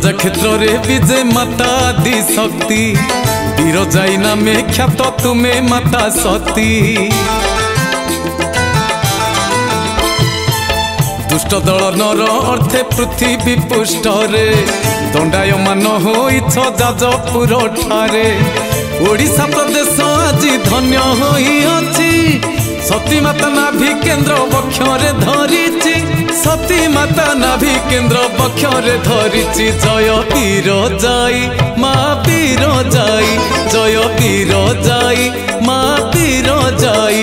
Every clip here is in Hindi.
बिरजा क्षेत्र रे विजय माता आदि शक्ति बिरजाई नामे ख्यात तुमे माता सती। दुष्ट दल नर अर्थे पृथ्वी पुष्ट रे दंडायमान होइछ जाजपुर ठारे। ओडिशा प्रदेश आज धन्य होई अछि सती माता नाभि केन्द्र बक्षरे धरिछि। सती माता नाभि केन्द्र बक्षरे धरिछि। जय बिरजाई माँ बिरजाई जय बिरजाई माँ बिरजाई।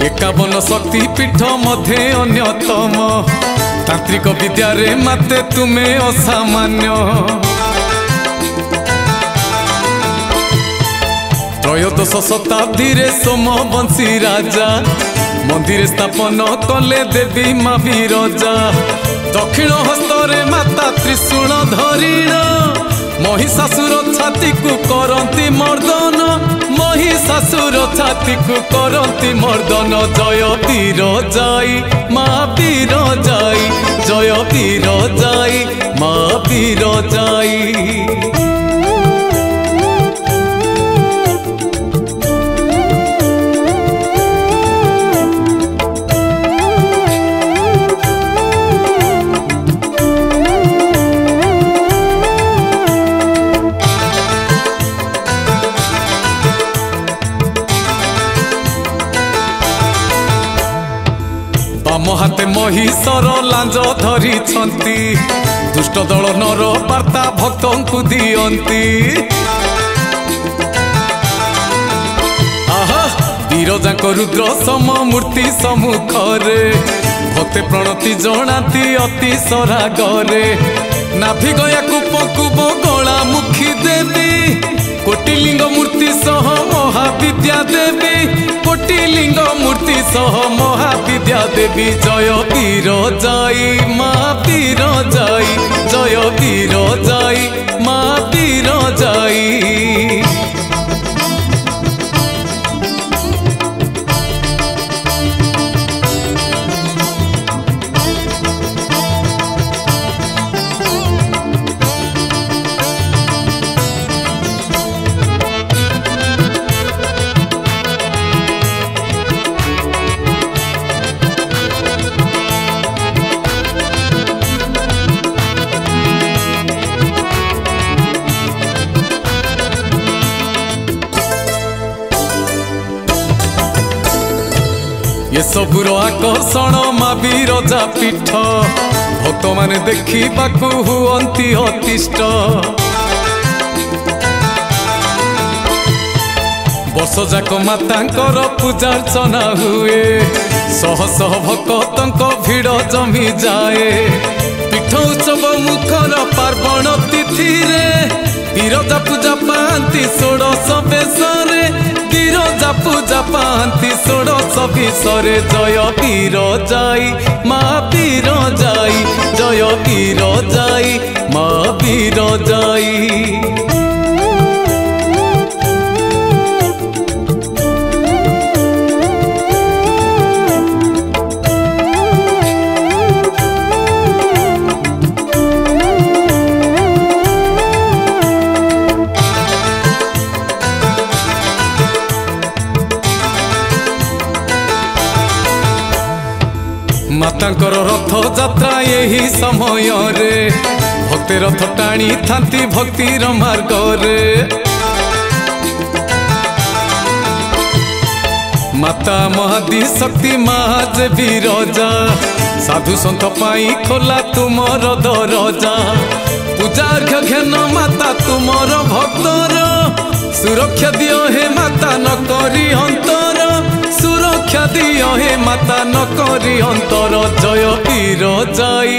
एकावन शक्ति पीठ मध्य अन्यतम तांत्रिक विद्या रे माते तुमे असामान्य। त्रयोदश शताब्दी रे सोमवंशी राजा मंदिर स्थापन कले देवी माँ बिरजा। दक्षिण हस्तरे माता त्रिशूल धरिण महिषासुर छाती को करंती मर्दन। महिषासुर छाती को करंती मर्दन। जय बिरजाई माँ बिरजाई जय बिरजाई माँ बिरजाई। हाथे महिषर लांज धरी दुष्ट दल नर वार्ता भक्त को दियंती। आहा बिरजा रुद्र सम मूर्ति सम्मुख रे भक्ते प्रणति जनाती अति सरागरे। नाभि गया कूप कूप गला मुखी देवी कोटिलिंग मूर्ति सह महाविद्या देवी। कोटिलिंग मूर्ति सह महाविद्या देवी। जय बिरजाई माँ बिरजाई जय बिरजाई माँ बिरजाई। ये सबुर आकर्षण माँ बिरजा पीठ भक्त माने देखिबाकु हुअंती अतिष्ठ। वर्ष जाक मातांकर पूजार्चना हुए शह शह भक्तंक भीड़ जमी जाए। पीठ उत्सव मुखर पार्वण तिथि रे बिरजा पूजा पांती षोडश बेशरे। बिरजा पूजा पांती षोडश बेशरे। जय बिरजाई माँ बिरजाई जय बिरजाई माँ बिरजाई। मातांकर रथ यात्रा यही समय रे भक्ति रथ टाणी थांती भक्तिर मार्ग रे। माता महादी शक्ति महाज बिरजा साधु सन्त पाई खोला तुमर दरजा। पूजा घेन माता तुमर भक्तर सुरक्षा दियो हे माता न करी अंतर। सुरक्षा रक्षा दियो हे माता न करी अंतर जय वीर जय